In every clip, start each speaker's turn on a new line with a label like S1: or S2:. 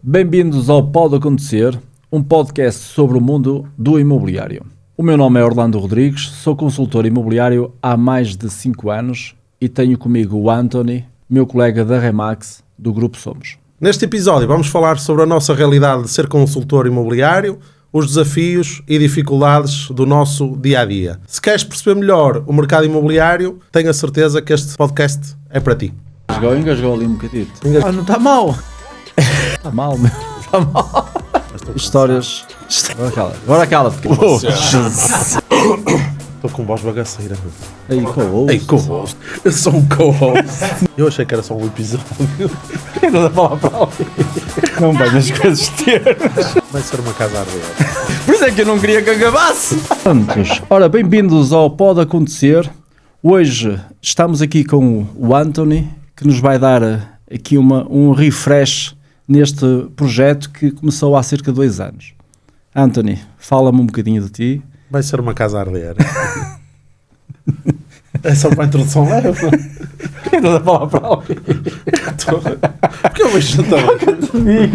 S1: Bem-vindos ao Pode Acontecer, um podcast sobre o mundo do imobiliário. O meu nome é Orlando Rodrigues, sou consultor imobiliário há mais de 5 anos e tenho comigo o Anthony, meu colega da Remax, do Grupo Somos.
S2: Neste episódio vamos falar sobre a nossa realidade de ser consultor imobiliário, os desafios e dificuldades do nosso dia-a-dia. Se queres perceber melhor o mercado imobiliário, tenho a certeza que este podcast é para ti.
S1: Engasgou ali um bocadito. Não está mal. Está mal, meu. Está mal. Histórias... Agora cala-te.
S2: Estou com voz bagaceira.
S1: Aí, co-host.
S2: Ei, co-host. Eu sou um co-host. Eu achei que era só um episódio.
S1: Não dá para lá para ali. Não vai nas coisas termos.
S2: Vai ser uma casa a arder.
S1: Por isso é que eu não queria que acabasse. Ora, bem-vindos ao Pode Acontecer. Hoje estamos aqui com o Anthony, que nos vai dar aqui um refresh neste projeto que começou há cerca de 2 anos. Anthony, fala-me um bocadinho de ti.
S2: Vai ser uma casa a arder. É só para a introdução leve.
S1: Não dá para lá para ali.
S2: Porque eu vejo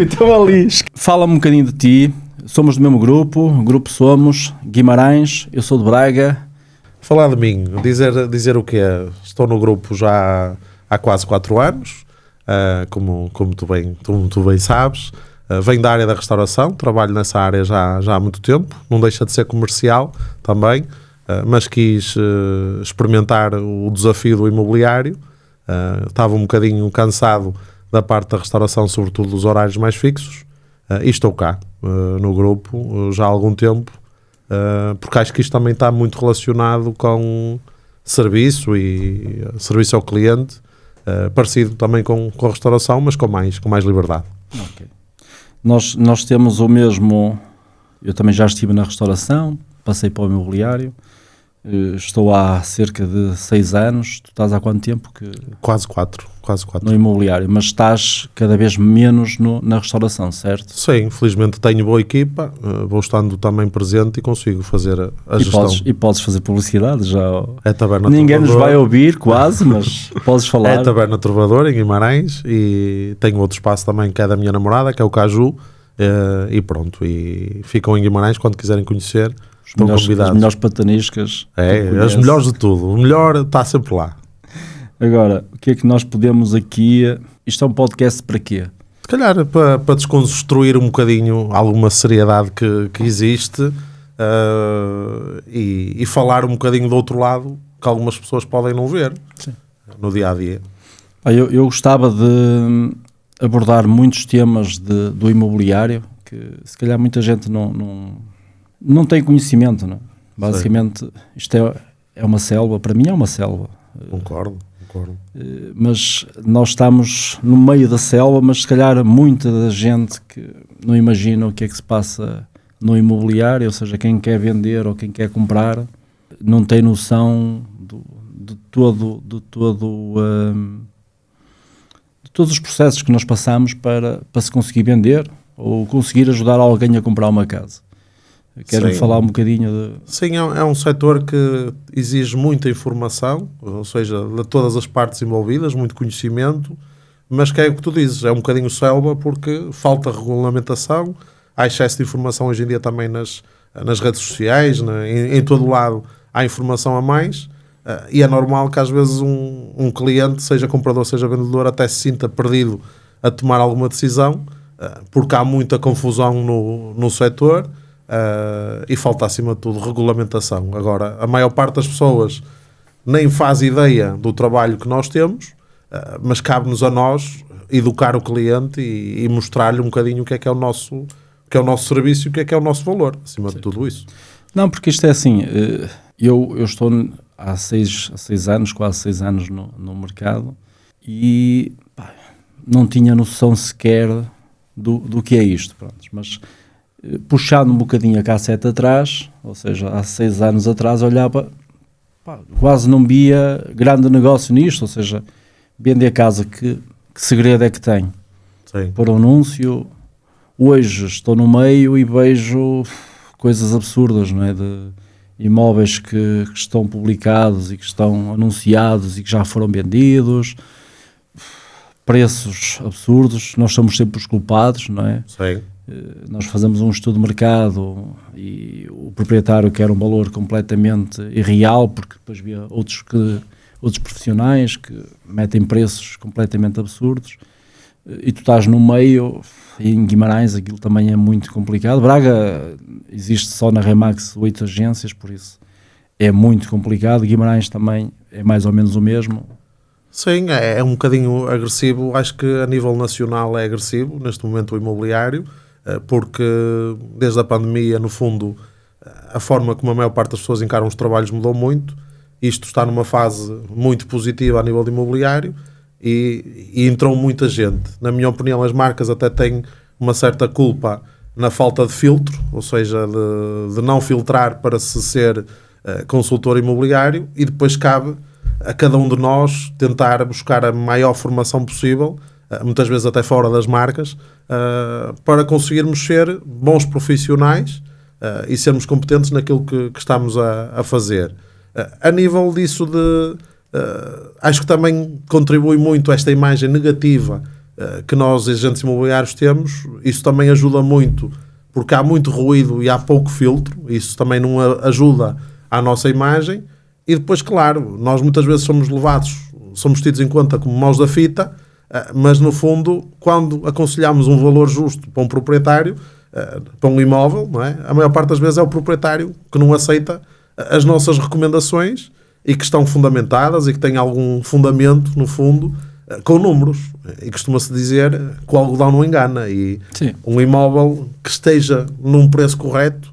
S1: Estou ali. Fala-me um bocadinho de ti. Somos do mesmo grupo Somos, Guimarães, eu sou de Braga.
S2: Falar de mim, dizer o quê? Estou no grupo já há quase 4 anos, como tu bem sabes. Venho da área da restauração, trabalho nessa área já há muito tempo, não deixa de ser comercial também, mas quis experimentar o desafio do imobiliário. Estava um bocadinho cansado da parte da restauração, sobretudo dos horários mais fixos, e estou cá no grupo já há algum tempo, porque acho que isto também está muito relacionado com serviço e serviço ao cliente, parecido também com a restauração, mas com mais liberdade.
S1: Ok. Nós temos o mesmo, eu também já estive na restauração, passei para o imobiliário, estou há cerca de 6 anos, tu estás há quanto tempo?
S2: Quase 4.
S1: No imobiliário, mas estás cada vez menos na restauração, certo?
S2: Sim, felizmente tenho boa equipa, vou estando também presente e consigo fazer a gestão.
S1: E podes fazer publicidade já.
S2: É Taberna
S1: Ninguém
S2: Trovador.
S1: nos vai ouvir quase, mas podes falar.
S2: É Taberna Trovador em Guimarães e tenho outro espaço também que é da minha namorada, que é o Caju, e pronto, e ficam em Guimarães quando quiserem conhecer, estão convidados.
S1: As melhores pataniscas.
S2: As melhores de tudo, o melhor está sempre lá.
S1: Agora, o que é que nós podemos aqui... Isto é um podcast para quê?
S2: Se calhar para desconstruir um bocadinho alguma seriedade que existe, e falar um bocadinho do outro lado que algumas pessoas podem não ver. Sim. No dia-a-dia.
S1: Eu gostava de abordar muitos temas do imobiliário que se calhar muita gente não tem conhecimento, não é? Basicamente, isto é uma selva, para mim é uma selva.
S2: Concordo.
S1: Mas nós estamos no meio da selva, mas se calhar muita da gente que não imagina o que é que se passa no imobiliário, ou seja, quem quer vender ou quem quer comprar, não tem noção de todos os processos que nós passamos para se conseguir vender ou conseguir ajudar alguém a comprar uma casa. Quero falar um bocadinho de...
S2: Sim, é um setor que exige muita informação, ou seja, de todas as partes envolvidas, muito conhecimento, mas que é o que tu dizes, é um bocadinho selva porque falta regulamentação, há excesso de informação hoje em dia também nas redes sociais, em todo o lado há informação a mais, e é normal que às vezes um cliente, seja comprador, seja vendedor, até se sinta perdido a tomar alguma decisão, porque há muita confusão no setor, e falta acima de tudo regulamentação. Agora, a maior parte das pessoas nem faz ideia do trabalho que nós temos, mas cabe-nos a nós educar o cliente e mostrar-lhe um bocadinho o que é o nosso serviço e o que é o nosso valor, acima de tudo isso.
S1: Não, porque isto é assim, eu estou há 6 anos, quase 6 anos no mercado e não tinha noção sequer do que é isto, pronto, mas puxando um bocadinho a cassete atrás, ou seja, há 6 anos atrás olhava, quase não via grande negócio nisto, ou seja, vender casa, que segredo é que tem?
S2: Sim.
S1: Por anúncio, hoje estou no meio e vejo coisas absurdas, não é? De imóveis que estão publicados e que estão anunciados e que já foram vendidos. preços absurdos, nós somos sempre os culpados, não é?
S2: Sim.
S1: Nós fazemos um estudo de mercado e o proprietário quer um valor completamente irreal, porque depois via outros profissionais que metem preços completamente absurdos, e tu estás no meio. Em Guimarães aquilo também é muito complicado. Braga existe só na Remax 8 agências, por isso é muito complicado. Guimarães também é mais ou menos o mesmo.
S2: Sim, é um bocadinho agressivo. Acho que a nível nacional é agressivo neste momento o imobiliário, porque desde a pandemia, no fundo, a forma como a maior parte das pessoas encaram os trabalhos mudou muito. Isto está numa fase muito positiva a nível de imobiliário e entrou muita gente. Na minha opinião, as marcas até têm uma certa culpa na falta de filtro, ou seja, de não filtrar para se ser consultor imobiliário, e depois cabe a cada um de nós tentar buscar a maior formação possível, muitas vezes até fora das marcas, para conseguirmos ser bons profissionais e sermos competentes naquilo que estamos a fazer. A nível disso acho que também contribui muito esta imagem negativa que nós, agentes imobiliários, temos. Isso também ajuda muito, porque há muito ruído e há pouco filtro. Isso também não ajuda à nossa imagem. E depois, claro, nós muitas vezes somos tidos em conta como maus da fita, mas no fundo, quando aconselhamos um valor justo para um proprietário, para um imóvel, não é? A maior parte das vezes é o proprietário que não aceita as nossas recomendações e que estão fundamentadas e que têm algum fundamento, no fundo, com números. E costuma-se dizer que o algodão não engana. E sim, um imóvel que esteja num preço correto,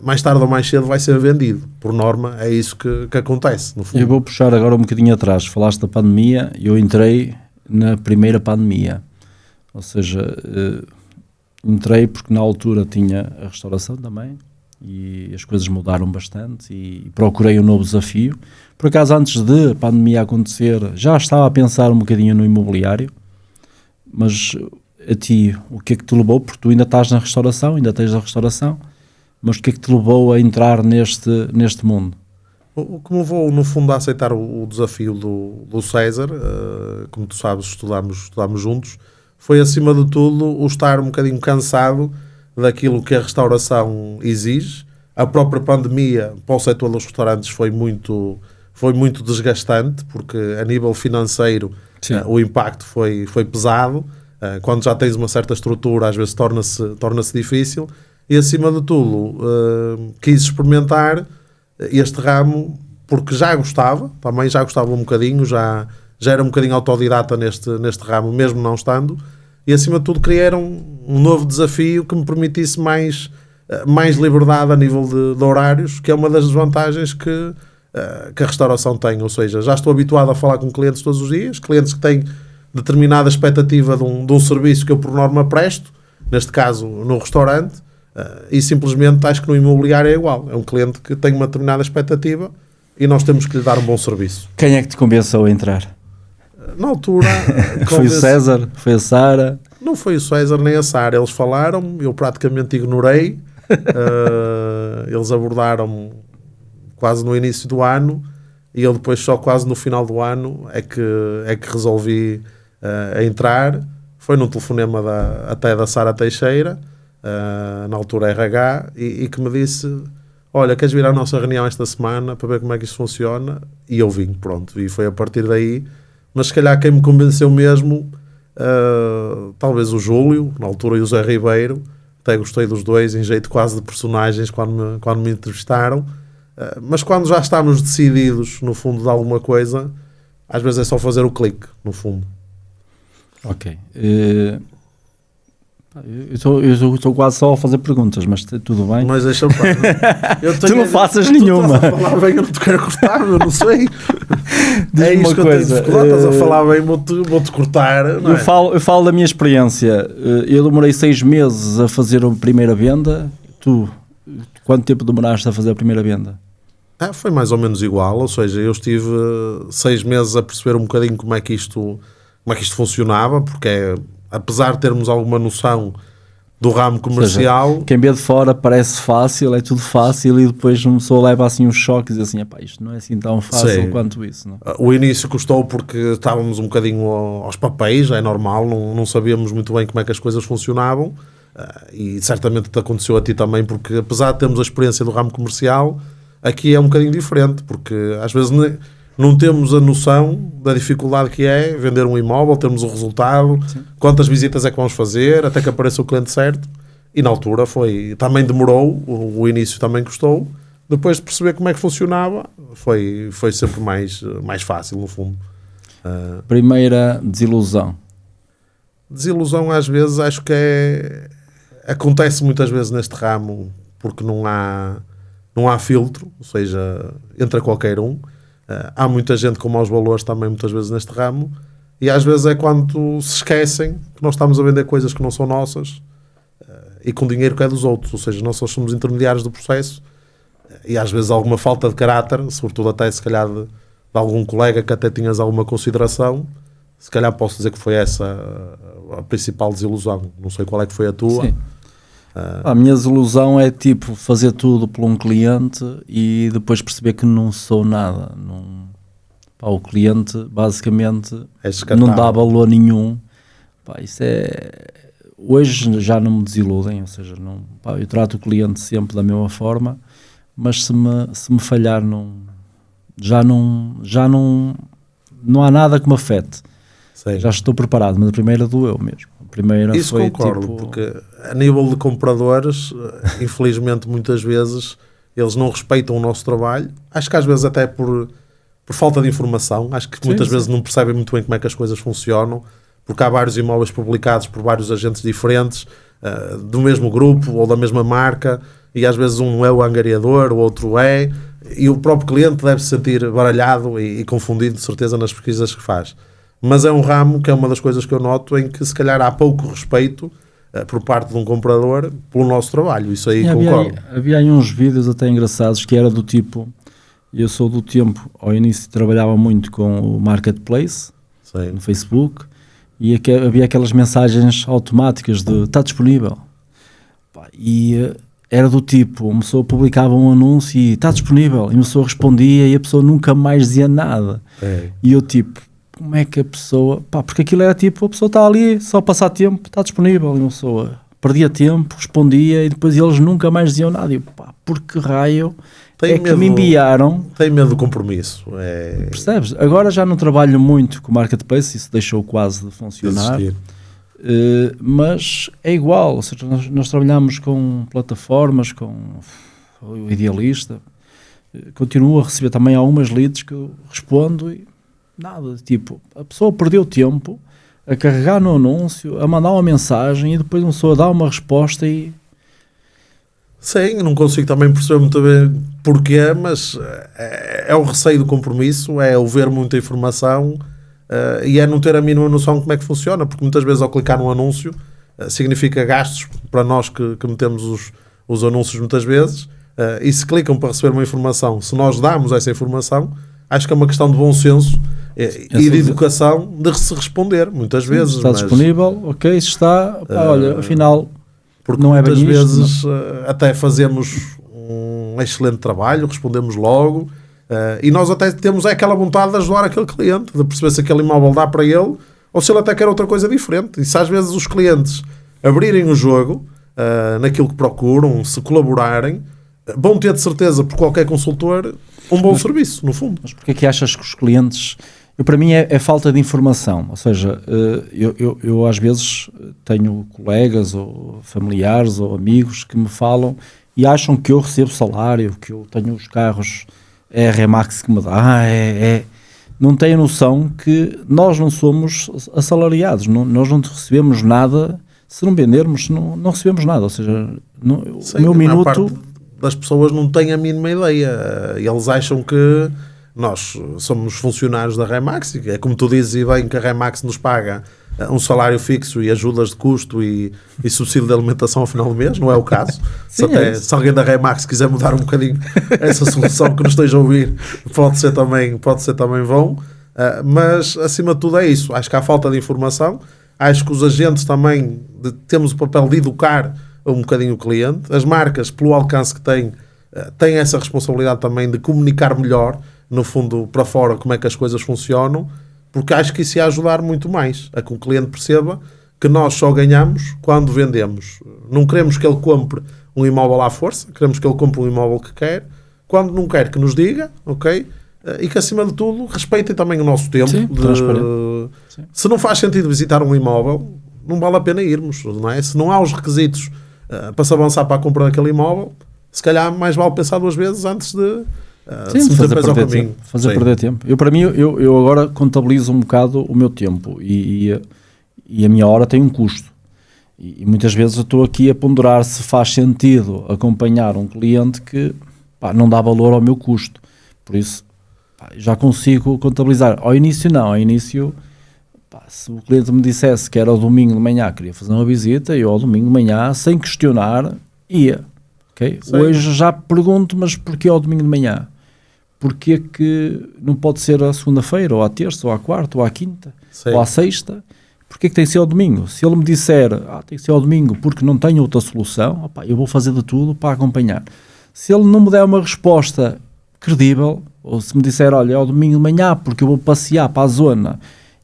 S2: mais tarde ou mais cedo vai ser vendido. Por norma, é isso que acontece, no fundo.
S1: Eu vou puxar agora um bocadinho atrás. Falaste da pandemia, eu entrei na primeira pandemia. Ou seja, entrei porque na altura tinha a restauração também, e as coisas mudaram bastante e procurei um novo desafio. Por acaso, antes de a pandemia acontecer, já estava a pensar um bocadinho no imobiliário, mas a ti, o que é que te levou? Porque tu ainda estás na restauração, ainda tens a restauração, mas o que é que te levou a entrar neste mundo?
S2: O que me levou, no fundo, a aceitar o desafio do César, como tu sabes, estudámos juntos, foi, acima de tudo, o estar um bocadinho cansado daquilo que a restauração exige. A própria pandemia para o setor dos restaurantes foi muito desgastante, porque a nível financeiro o impacto foi pesado. Quando já tens uma certa estrutura, às vezes torna-se difícil. E, acima de tudo, quis experimentar este ramo porque já gostava um bocadinho, já era um bocadinho autodidata neste ramo, mesmo não estando. E, acima de tudo, queria um novo desafio que me permitisse mais liberdade a nível de horários, que é uma das desvantagens que a restauração tem. Ou seja, já estou habituado a falar com clientes todos os dias, clientes que têm determinada expectativa de um serviço que eu, por norma, presto, neste caso, no restaurante, e simplesmente acho que no imobiliário é igual. É um cliente que tem uma determinada expectativa e nós temos que lhe dar um bom serviço.
S1: Quem é que te convenceu a entrar?
S2: Na altura...
S1: Foi o César? Foi a Sara?
S2: Não foi o César nem a Sara. Eles falaram, eu praticamente ignorei. Eles abordaram quase no início do ano e eu depois só quase no final do ano é que resolvi entrar. Foi num telefonema até da Sara Teixeira, na altura RH, e que me disse: olha, queres vir à nossa reunião esta semana para ver como é que isto funciona? E eu vim, pronto. E foi a partir daí. Mas se calhar quem me convenceu mesmo, talvez o Júlio, na altura, e o Zé Ribeiro. Até gostei dos dois, em jeito quase de personagens, quando me entrevistaram. Mas quando já estamos decididos, no fundo, de alguma coisa, às vezes é só fazer o clique, no fundo.
S1: Ok. Eu estou quase só a fazer perguntas, mas tudo bem.
S2: Mas deixa-me
S1: tu não faças nenhuma.
S2: Tu estás a falar bem, eu não te quero cortar, eu não sei.
S1: É
S2: isto
S1: uma coisa.
S2: Estás a falar bem, vou-te cortar.
S1: Eu falo da minha experiência. Eu demorei 6 meses a fazer a primeira venda. Tu, quanto tempo demoraste a fazer a primeira venda?
S2: Foi mais ou menos igual, ou seja, eu estive 6 meses a perceber um bocadinho como é que isto funcionava, porque apesar de termos alguma noção do ramo comercial.
S1: Ou seja, quem vê de fora parece fácil, é tudo fácil, e depois uma pessoa leva assim um choque e diz assim, isto não é assim tão fácil quanto isso. Não?
S2: O início custou porque estávamos um bocadinho aos papéis, é normal, não sabíamos muito bem como é que as coisas funcionavam, e certamente te aconteceu a ti também, porque apesar de termos a experiência do ramo comercial, aqui é um bocadinho diferente, porque às vezes não temos a noção da dificuldade que é vender um imóvel, termos o resultado, sim, quantas visitas é que vamos fazer, até que apareça o cliente certo. E na altura também demorou, o início também custou. Depois de perceber como é que funcionava, foi sempre mais fácil, no fundo.
S1: Primeira desilusão?
S2: Desilusão, às vezes, acho que acontece muitas vezes neste ramo, porque não há filtro, ou seja, entra qualquer um. Há muita gente com maus valores também muitas vezes neste ramo, e às vezes é quando se esquecem que nós estamos a vender coisas que não são nossas e com dinheiro que é dos outros, ou seja, nós só somos intermediários do processo, e às vezes alguma falta de caráter, sobretudo até se calhar de algum colega que até tinhas alguma consideração, se calhar posso dizer que foi essa a principal desilusão. Não sei qual é que foi a tua.
S1: Sim. A minha desilusão é tipo fazer tudo por um cliente e depois perceber que não sou nada. O cliente basicamente não dá valor nenhum. Isso hoje já não me desiludem, ou seja, eu trato o cliente sempre da mesma forma, mas se me falhar já não há nada que me afete. Sei. Já estou preparado, mas a primeira doeu mesmo.
S2: Isso foi, concordo, porque a nível de compradores, infelizmente muitas vezes eles não respeitam o nosso trabalho, acho que às vezes até por falta de informação, acho que muitas vezes não percebem muito bem como é que as coisas funcionam, porque há vários imóveis publicados por vários agentes diferentes, do mesmo grupo ou da mesma marca, e às vezes um é o angariador, o outro é, e o próprio cliente deve se sentir baralhado e confundido de certeza nas pesquisas que faz. Mas é um ramo que é uma das coisas que eu noto em que se calhar há pouco respeito por parte de um comprador pelo nosso trabalho. Isso aí concordo.
S1: Havia aí uns vídeos até engraçados que era do tipo, eu sou do tempo, ao início trabalhava muito com o Marketplace, no Facebook, e havia aquelas mensagens automáticas de está disponível. E era do tipo, uma pessoa publicava um anúncio e está disponível, e uma pessoa respondia e a pessoa nunca mais dizia nada. E eu tipo, como é que a pessoa... porque aquilo era tipo, a pessoa está ali, só passar tempo, está disponível, e uma pessoa perdia tempo, respondia, e depois eles nunca mais diziam nada. E eu, por que raio que me enviaram?
S2: Tenho medo do compromisso.
S1: Percebes? Agora já não trabalho muito com o Marketplace, isso deixou quase de funcionar. Mas é igual, ou seja, nós trabalhamos com plataformas, com o Idealista, continuo a receber também algumas leads que eu respondo e nada, tipo, a pessoa perdeu tempo a carregar no anúncio, a mandar uma mensagem e depois uma pessoa dá uma resposta e...
S2: Sim, não consigo também perceber muito bem porquê, mas é o receio do compromisso, é o ver muita informação e é não ter a mínima noção de como é que funciona, porque muitas vezes ao clicar num anúncio significa gastos para nós que metemos os anúncios muitas vezes, e se clicam para receber uma informação, se nós damos essa informação, acho que é uma questão de bom senso e de educação de se responder, muitas vezes.
S1: Está disponível, ok, se está, olha, afinal,
S2: porque não é muitas vezes até fazemos um excelente trabalho, respondemos logo, e nós até temos aquela vontade de ajudar aquele cliente, de perceber se aquele imóvel dá para ele, ou se ele até quer outra coisa diferente. E se às vezes os clientes abrirem o jogo naquilo que procuram, se colaborarem, vão ter de certeza por qualquer consultor um bom serviço, no fundo.
S1: Mas porquê é que achas que os clientes... para mim é falta de informação, ou seja, eu às vezes tenho colegas ou familiares ou amigos que me falam e acham que eu recebo salário, que eu tenho os carros R-Max que me dá, não têm noção que nós não somos assalariados, nós não recebemos nada, se não vendermos não recebemos nada, ou seja, o meu minuto...
S2: Das pessoas não têm a mínima ideia. Eles acham que nós somos funcionários da Remax, é como tu dizes e bem que a Remax nos paga um salário fixo e ajudas de custo e subsídio de alimentação ao final do mês, não é o caso. Sim, se alguém da Remax quiser mudar um bocadinho essa solução que nos esteja a ouvir, pode ser também bom, mas acima de tudo é isso. Acho que há falta de informação Acho que os agentes também temos o papel de educar um bocadinho o cliente. As marcas, pelo alcance que têm essa responsabilidade também de comunicar melhor, no fundo, para fora, como é que as coisas funcionam, porque acho que isso ia ajudar muito mais a que o cliente perceba que nós só ganhamos quando vendemos. Não queremos que ele compre um imóvel à força, queremos que ele compre um imóvel que quer. Quando não quer, que nos diga, ok? E que, acima de tudo, respeitem também o nosso tempo.
S1: Sim,
S2: se não faz sentido visitar um imóvel, não vale a pena irmos, não é? Se não há os requisitos para se avançar para a compra daquele imóvel, se calhar mais vale pensar 2 vezes antes de se meter depois ao caminho.
S1: Fazer perder tempo. Eu, para mim, eu agora contabilizo um bocado o meu tempo e a minha hora tem um custo. E muitas vezes eu estou aqui a ponderar se faz sentido acompanhar um cliente que não dá valor ao meu custo. Por isso, já consigo contabilizar. Ao início não, ao início, se o cliente me dissesse que era ao domingo de manhã, queria fazer uma visita, eu ao domingo de manhã, sem questionar, ia. Okay? Hoje já pergunto, mas porquê ao domingo de manhã? Porquê que não pode ser à segunda-feira, ou à terça, ou à quarta, ou à quinta, ou à sexta? Porquê que tem que ser ao domingo? Se ele me disser, tem que ser ao domingo porque não tenho outra solução, eu vou fazer de tudo para acompanhar. Se ele não me der uma resposta credível, ou se me disser, olha, é ao domingo de manhã porque eu vou passear para a zona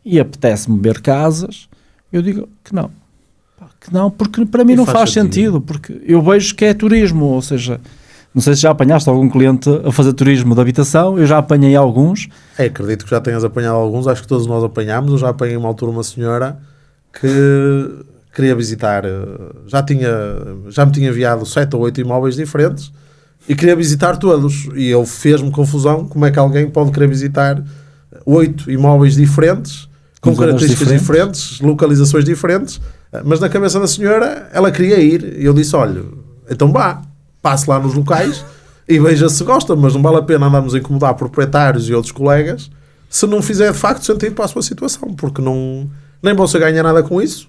S1: e apetece-me ver casas, eu digo que não. Que não, porque para mim não faz sentido, porque eu vejo que é turismo, ou seja, não sei se já apanhaste algum cliente a fazer turismo de habitação, eu já apanhei alguns.
S2: Acredito que já tenhas apanhado alguns, acho que todos nós apanhámos. Eu já apanhei uma altura uma senhora que queria visitar, já me tinha enviado 7 ou 8 imóveis diferentes e queria visitar todos, e ele fez-me confusão, como é que alguém pode querer visitar 8 imóveis diferentes, com características diferentes, localizações diferentes, mas na cabeça da senhora ela queria ir, e eu disse, olha, então passe lá nos locais e veja se gosta, mas não vale a pena andarmos a incomodar proprietários e outros colegas se não fizer de facto sentido para a sua situação, porque nem você ganha nada com isso,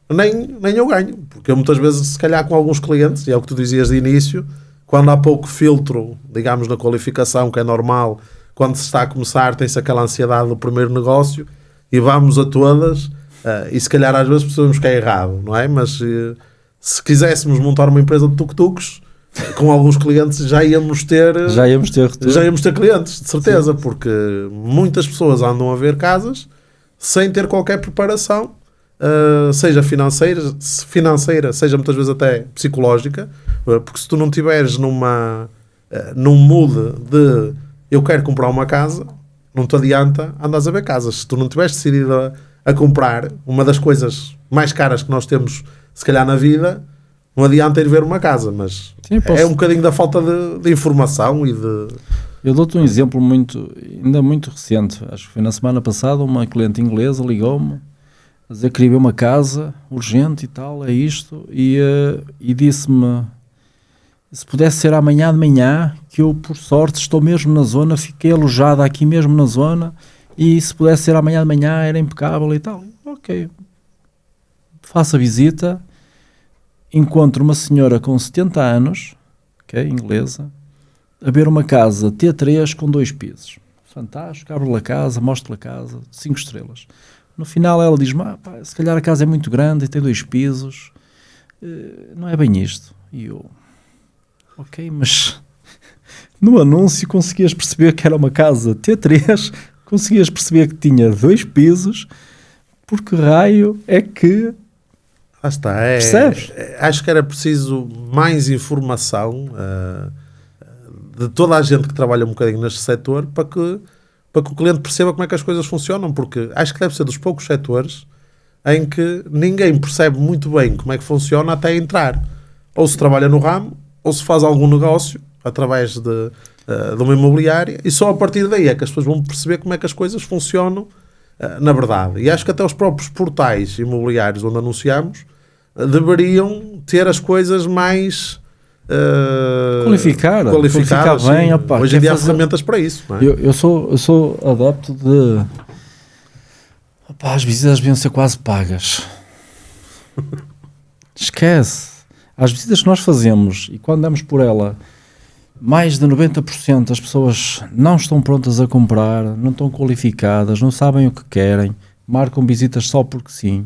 S2: nem eu ganho, porque eu muitas vezes, se calhar com alguns clientes, e é o que tu dizias de início, quando há pouco filtro, digamos, na qualificação, que é normal, quando se está a começar, tem-se aquela ansiedade do primeiro negócio, e vamos a todas, e se calhar às vezes percebemos que é errado, não é? Mas se quiséssemos montar uma empresa de tuk-tuks, com alguns clientes já íamos ter clientes, de certeza, sim. Porque muitas pessoas andam a ver casas sem ter qualquer preparação, seja financeira, seja muitas vezes até psicológica, porque se tu não tiveres num mood de eu quero comprar uma casa, não te adianta andares a ver casas. Se tu não tiveres decidido a comprar uma das coisas mais caras que nós temos, se calhar na vida, não adianta ir ver uma casa, mas sim, é um bocadinho da falta de informação e de...
S1: Eu dou-te um exemplo ainda muito recente. Acho que foi na semana passada, uma cliente inglesa ligou-me a dizer que queria ver uma casa urgente e tal, é isto, e disse-me se pudesse ser amanhã de manhã, que eu por sorte estou mesmo na zona, fiquei alojada aqui mesmo na zona, e se pudesse ser amanhã de manhã era impecável e tal. Ok, faço a visita, encontro uma senhora com 70 anos, okay, inglesa, a ver uma casa T3 com 2 pisos. Fantástico, abro-lhe a casa, mostro-lhe a casa, 5 estrelas. No final ela diz-me, se calhar a casa é muito grande e tem 2 pisos, não é bem isto. E eu, ok, mas no anúncio conseguias perceber que era uma casa T3, conseguias perceber que tinha 2 pisos, porque raio é que...
S2: Lá está,
S1: percebes?
S2: Acho que era preciso mais informação de toda a gente que trabalha um bocadinho neste setor para que o cliente perceba como é que as coisas funcionam, porque acho que deve ser dos poucos setores em que ninguém percebe muito bem como é que funciona até entrar. Ou se trabalha no ramo, ou se faz algum negócio através de uma imobiliária, e só a partir daí é que as pessoas vão perceber como é que as coisas funcionam na verdade. E acho que até os próprios portais imobiliários onde anunciamos deveriam ter as coisas mais
S1: qualificar bem.
S2: Opa, hoje em dia há ferramentas para isso, não é?
S1: Eu sou adepto de as visitas deviam ser quase pagas. Esquece. As visitas que nós fazemos e quando damos por ela, mais de 90% das pessoas não estão prontas a comprar, não estão qualificadas, não sabem o que querem, marcam visitas só porque sim.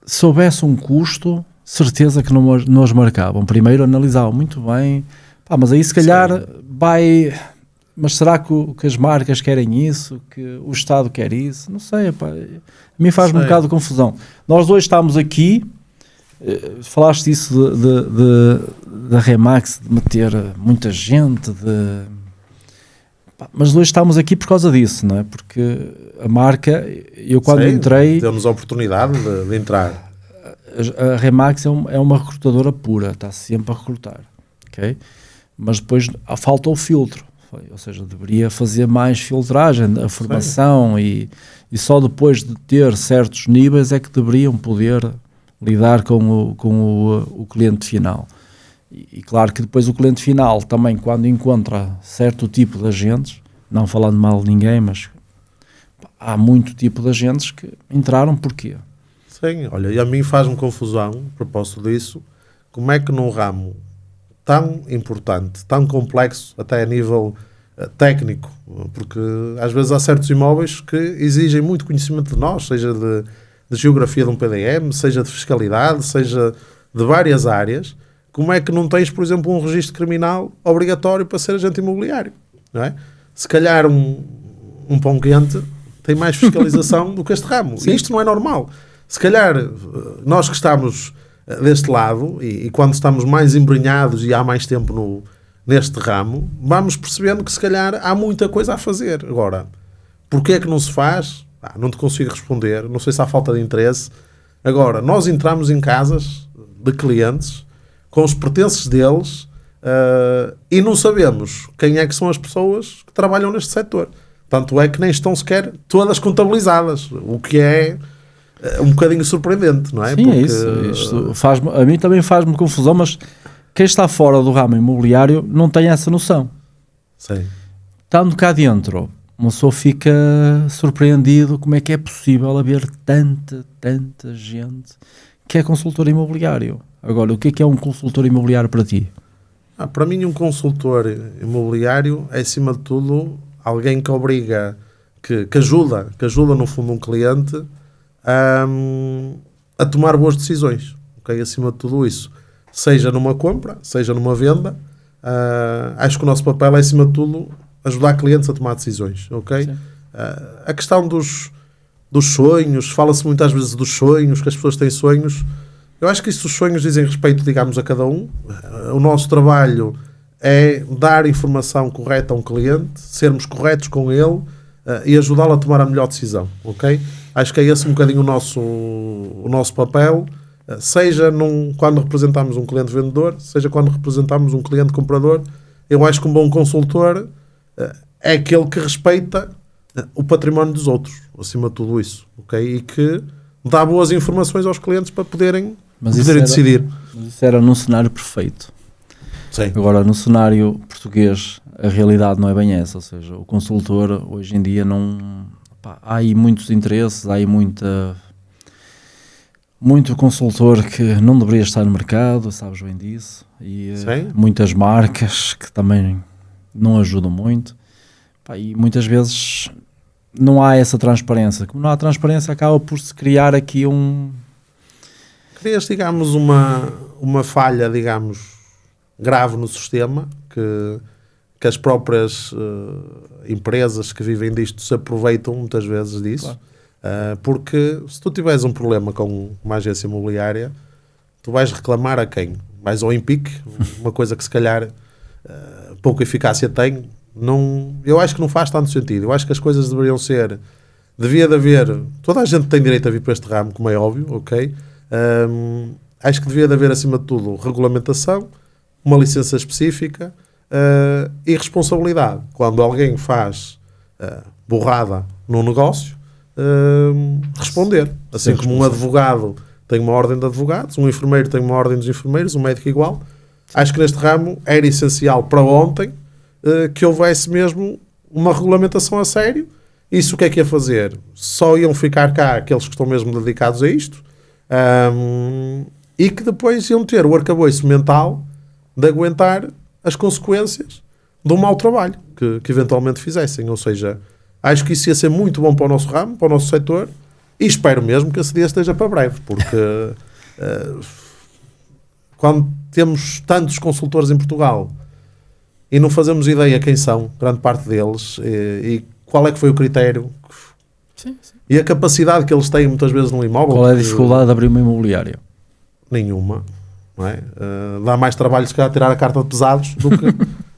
S1: se houvesse um custo, certeza que não as marcavam. Primeiro analisavam muito bem, pá, mas aí se calhar vai... Mas será que as marcas querem isso? Que o Estado quer isso? Não sei, pá. A mim faz-me um bocado de confusão. Nós hoje estamos aqui, falaste isso da Remax, de meter muita gente, mas hoje estamos aqui por causa disso, não é? Porque a marca, eu quando entrei...
S2: Temos a oportunidade de entrar.
S1: A Remax é uma recrutadora pura, está sempre a recrutar, ok? Mas depois falta o filtro. Ou seja, deveria fazer mais filtragem, a formação e só depois de ter certos níveis é que deveriam poder lidar com o cliente final. E claro que depois o cliente final também, quando encontra certo tipo de agentes, não falando mal de ninguém, mas há muito tipo de agentes que entraram porquê?
S2: Sim, olha, e a mim faz-me confusão, a propósito disso, como é que num ramo tão importante, tão complexo, até a nível técnico, porque às vezes há certos imóveis que exigem muito conhecimento de nós, seja de geografia de um PDM, seja de fiscalidade, seja de várias áreas. Como é que não tens, por exemplo, um registro criminal obrigatório para ser agente imobiliário? Não é? Se calhar um pão quente tem mais fiscalização do que este ramo. Sim. E isto não é normal. Se calhar nós que estamos deste lado e quando estamos mais embrenhados e há mais tempo neste ramo, vamos percebendo que se calhar há muita coisa a fazer. Agora, porquê é que não se faz? Não te consigo responder. Não sei se há falta de interesse. Agora, nós entramos em casas de clientes com os pertences deles e não sabemos quem é que são as pessoas que trabalham neste setor. Tanto é que nem estão sequer todas contabilizadas, o que é um bocadinho surpreendente, não é?
S1: Sim, porque... é isso. A mim também faz-me confusão, mas quem está fora do ramo imobiliário não tem essa noção.
S2: Sim.
S1: Estando cá dentro, uma pessoa fica surpreendido como é que é possível haver tanta gente que é consultor imobiliário. Agora, o que é um consultor imobiliário para ti?
S2: Para mim, um consultor imobiliário é, acima de tudo, alguém que obriga, que ajuda no fundo um cliente a tomar boas decisões, ok? Acima de tudo isso, seja numa compra, seja numa venda, acho que o nosso papel é, acima de tudo, ajudar clientes a tomar decisões, ok? A questão dos sonhos, fala-se muitas vezes dos sonhos, que as pessoas têm sonhos. Eu acho que isso, os sonhos dizem respeito, digamos, a cada um. O nosso trabalho é dar informação correta a um cliente, sermos corretos com ele e ajudá-lo a tomar a melhor decisão, ok? Acho que é esse um bocadinho o nosso papel, seja quando representamos um cliente vendedor, seja quando representamos um cliente comprador. Eu acho que um bom consultor é aquele que respeita o património dos outros, acima de tudo isso, ok? E que dá boas informações aos clientes para poderem decidir.
S1: Mas isso era num cenário perfeito.
S2: Sim.
S1: Agora, no cenário português, a realidade não é bem essa. Ou seja, o consultor, hoje em dia, não... há aí muitos interesses, há aí muito consultor que não deveria estar no mercado, sabes bem disso. E muitas marcas que também não ajudam muito. E muitas vezes não há essa transparência. Como não há transparência, acaba por se criar aqui
S2: Crias, digamos, uma falha, digamos, grave no sistema, que as próprias empresas que vivem disto se aproveitam muitas vezes disso. Claro. Porque se tu tiveres um problema com uma agência imobiliária, tu vais reclamar a quem? Vais ao IMPIC, uma coisa que se calhar pouca eficácia tem. Eu acho que não faz tanto sentido. Eu acho que as coisas devia de haver, toda a gente tem direito a vir para este ramo, como é óbvio, ok? Acho que devia de haver, acima de tudo, regulamentação, uma licença específica e responsabilidade. Quando alguém faz burrada num negócio, responder. Assim como um advogado tem uma ordem de advogados, um enfermeiro tem uma ordem dos enfermeiros, um médico igual. Acho que neste ramo era essencial para ontem que houvesse mesmo uma regulamentação a sério. Isso o que é que ia fazer? Só iam ficar cá aqueles que estão mesmo dedicados a isto e que depois iam ter o arcabouço mental de aguentar as consequências de um mau trabalho que eventualmente fizessem. Ou seja, acho que isso ia ser muito bom para o nosso ramo, para o nosso setor, E espero mesmo que esse dia esteja para breve, porque quando temos tantos consultores em Portugal e não fazemos ideia quem são, grande parte deles, e qual é que foi o critério,
S1: Sim, sim.
S2: e a capacidade que eles têm muitas vezes no imóvel.
S1: Qual é a dificuldade de abrir uma imobiliária?
S2: Nenhuma. Não é? Dá mais trabalho se calhar tirar a carta de pesados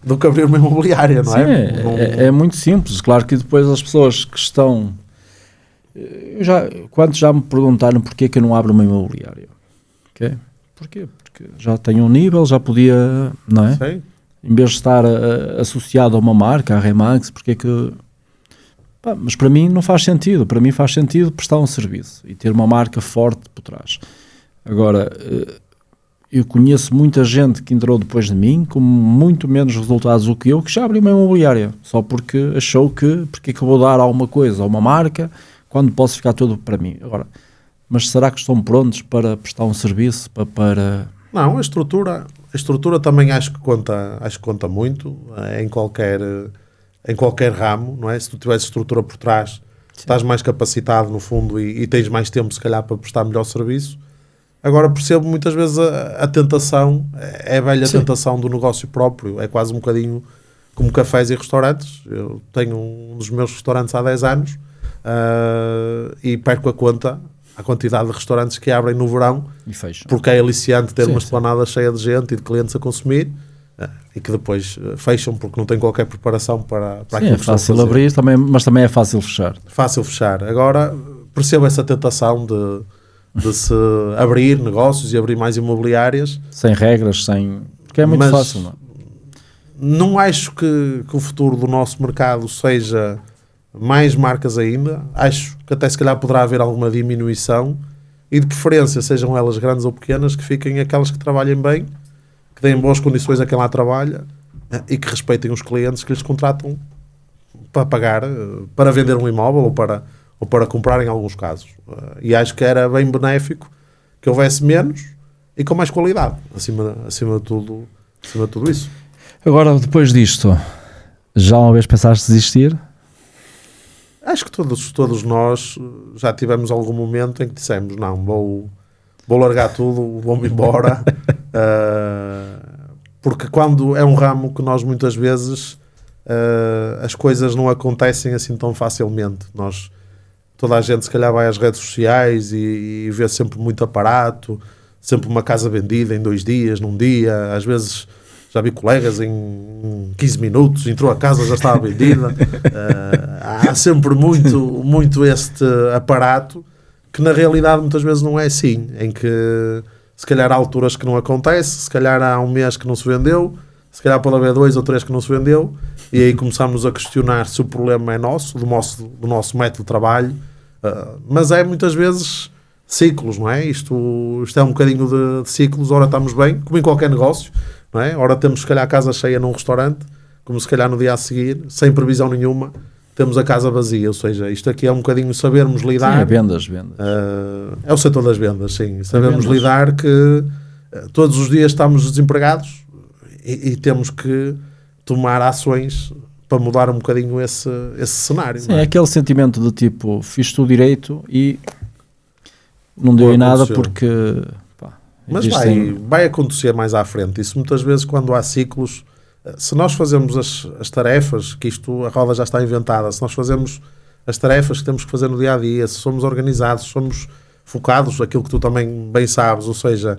S2: do que abrir uma imobiliária, não é?
S1: Sim, é muito simples. Claro que depois as pessoas que estão... Quantos já me perguntaram porquê que eu não abro uma imobiliária? Okay? Porquê? Porque já tenho um nível, já podia, não é?
S2: Sim.
S1: Em vez de estar associado a uma marca, a Remax, porque é que... Pá, mas para mim não faz sentido. Para mim faz sentido prestar um serviço e ter uma marca forte por trás. Agora, eu conheço muita gente que entrou depois de mim com muito menos resultados do que eu, que já abriu uma imobiliária, só porque achou porque é que eu vou dar alguma coisa a uma marca quando posso ficar tudo para mim. Agora, mas será que estão prontos para prestar um serviço? Para...
S2: Não, a estrutura também acho que conta muito em qualquer ramo, não é? Se tu tiveres estrutura por trás, sim, estás mais capacitado no fundo e tens mais tempo se calhar para prestar melhor serviço. Agora percebo muitas vezes a tentação, é a velha sim, tentação do negócio próprio, é quase um bocadinho como cafés e restaurantes. Eu tenho um dos meus restaurantes há 10 anos e perco a quantidade de restaurantes que abrem no verão,
S1: e fecham,
S2: porque é aliciante ter
S1: sim,
S2: uma esplanada cheia de gente e de clientes a consumir, e que depois fecham porque não têm qualquer preparação para
S1: sim,
S2: aquilo
S1: é fácil abrir, mas também é fácil fechar.
S2: Fácil fechar. Agora percebo essa tentação de se abrir negócios e abrir mais imobiliárias.
S1: Sem regras, porque é muito fácil, não é?
S2: Não acho que o futuro do nosso mercado seja mais marcas ainda. Acho que até se calhar poderá haver alguma diminuição e de preferência, sejam elas grandes ou pequenas, que fiquem aquelas que trabalhem bem, que deem boas condições a quem lá trabalha e que respeitem os clientes que lhes contratam para pagar, para vender um imóvel ou para comprar em alguns casos. E acho que era bem benéfico que houvesse menos e com mais qualidade, acima de tudo isso.
S1: Agora, depois disto, já uma vez pensaste desistir?
S2: Acho que todos nós já tivemos algum momento em que dissemos, não, vou largar tudo, vou-me embora, porque quando é um ramo que nós muitas vezes as coisas não acontecem assim tão facilmente. Toda a gente se calhar vai às redes sociais e vê sempre muito aparato, sempre uma casa vendida em 2 dias, num dia. Às vezes já vi colegas em 15 minutos, entrou a casa, já estava vendida. Há sempre muito este aparato que na realidade muitas vezes não é assim, em que se calhar há alturas que não acontece, se calhar há um mês que não se vendeu, se calhar pode haver 2 ou 3 que não se vendeu, e aí começamos a questionar se o problema é nosso, do nosso método de trabalho, mas é muitas vezes ciclos, não é? Isto é um bocadinho de ciclos. Ora estamos bem, como em qualquer negócio, não é? Ora temos se calhar a casa cheia num restaurante, como se calhar no dia a seguir, sem previsão nenhuma, temos a casa vazia. Ou seja, isto aqui é um bocadinho sabermos lidar.
S1: Sim, é vendas.
S2: É o setor das vendas, sim. Sabemos lidar que todos os dias estamos desempregados e temos que tomar ações para mudar um bocadinho esse cenário.
S1: Sim, é aquele sentimento de tipo, fiz tudo direito e não deu em nada porque...
S2: Mas vai acontecer mais à frente. Isso muitas vezes quando há ciclos, se nós fazemos as tarefas, que a roda já está inventada, se nós fazemos as tarefas que temos que fazer no dia-a-dia, se somos organizados, se somos focados, aquilo que tu também bem sabes, ou seja,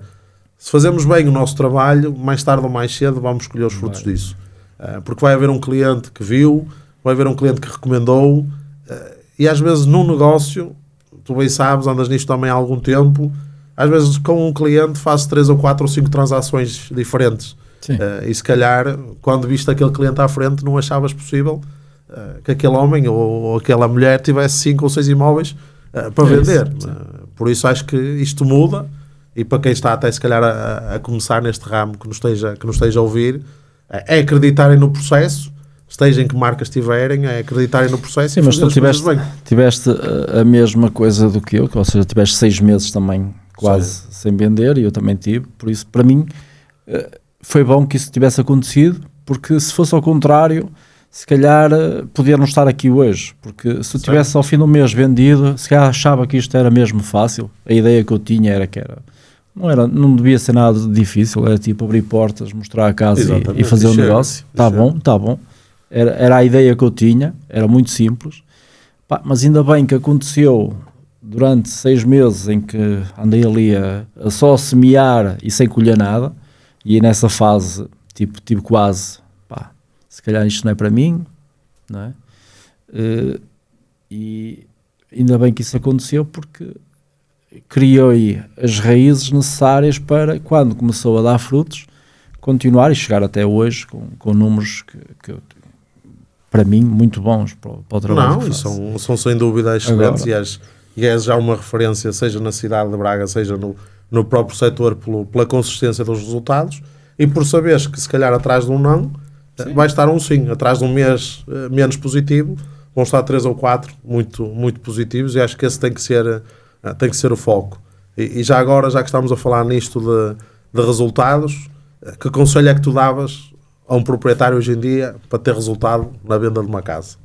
S2: se fazemos bem o nosso trabalho, mais tarde ou mais cedo vamos colher os frutos disso. Porque vai haver um cliente que viu, vai haver um cliente que recomendou, e às vezes num negócio, tu bem sabes, andas nisto também há algum tempo, às vezes com um cliente fazes 3 ou 4 ou 5 transações diferentes. E se calhar, quando viste aquele cliente à frente, não achavas possível que aquele homem ou aquela mulher tivesse 5 ou 6 imóveis para vender. Por isso acho que isto muda, e para quem está até se calhar a começar neste ramo, que nos esteja a ouvir, é acreditarem no processo, esteja em que marcas estiverem, é acreditarem no processo.
S1: Sim, mas tu tiveste a mesma coisa do que eu, ou seja, tiveste 6 meses também quase sem vender, e eu também tive, por isso para mim foi bom que isso tivesse acontecido, porque se fosse ao contrário, se calhar podia não estar aqui hoje, porque se eu tivesse ao fim do mês vendido, se calhar achava que isto era mesmo fácil. A ideia que eu tinha era que não devia ser nada difícil, era tipo abrir portas, mostrar a casa e fazer um negócio. Está bom. Era a ideia que eu tinha, era muito simples. Pá, mas ainda bem que aconteceu durante 6 meses em que andei ali a só semear e sem colher nada, e nessa fase tipo quase, pá, se calhar isto não é para mim, não é? E ainda bem que isso aconteceu, porque criei as raízes necessárias para, quando começou a dar frutos, continuar e chegar até hoje com números que para mim, muito bons para o trabalho.
S2: Não, são sem dúvida excelentes. E és já uma referência, seja na cidade de Braga, seja no próprio setor, pela consistência dos resultados, e por saberes que se calhar atrás de um não, vai estar um sim. Atrás de um mês menos positivo, vão estar 3 ou 4 muito, muito positivos, e acho que esse tem que ser o foco. E já agora, já que estamos a falar nisto de resultados, que conselho é que tu davas a um proprietário hoje em dia para ter resultado na venda de uma casa?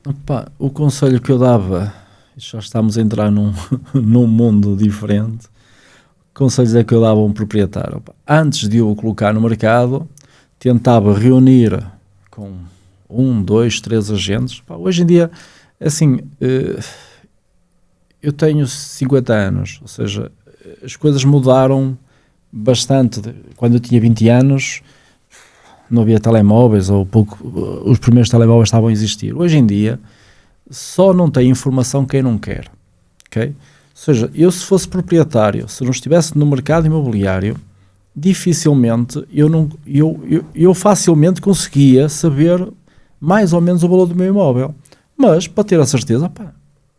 S1: Opa, o conselho que eu dava, já estamos a entrar num mundo diferente, conselhos é que eu dava a um proprietário. Opa, antes de eu o colocar no mercado, tentava reunir com 1, 2, 3 agentes. Opa, hoje em dia, assim, eu tenho 50 anos, ou seja, as coisas mudaram bastante. Quando eu tinha 20 anos, não havia telemóveis, ou os primeiros telemóveis estavam a existir. Hoje em dia, só não tem informação quem não quer. Okay? Ou seja, eu se fosse proprietário, se não estivesse no mercado imobiliário, dificilmente, eu facilmente conseguia saber mais ou menos o valor do meu imóvel. Mas, para ter a certeza, pá,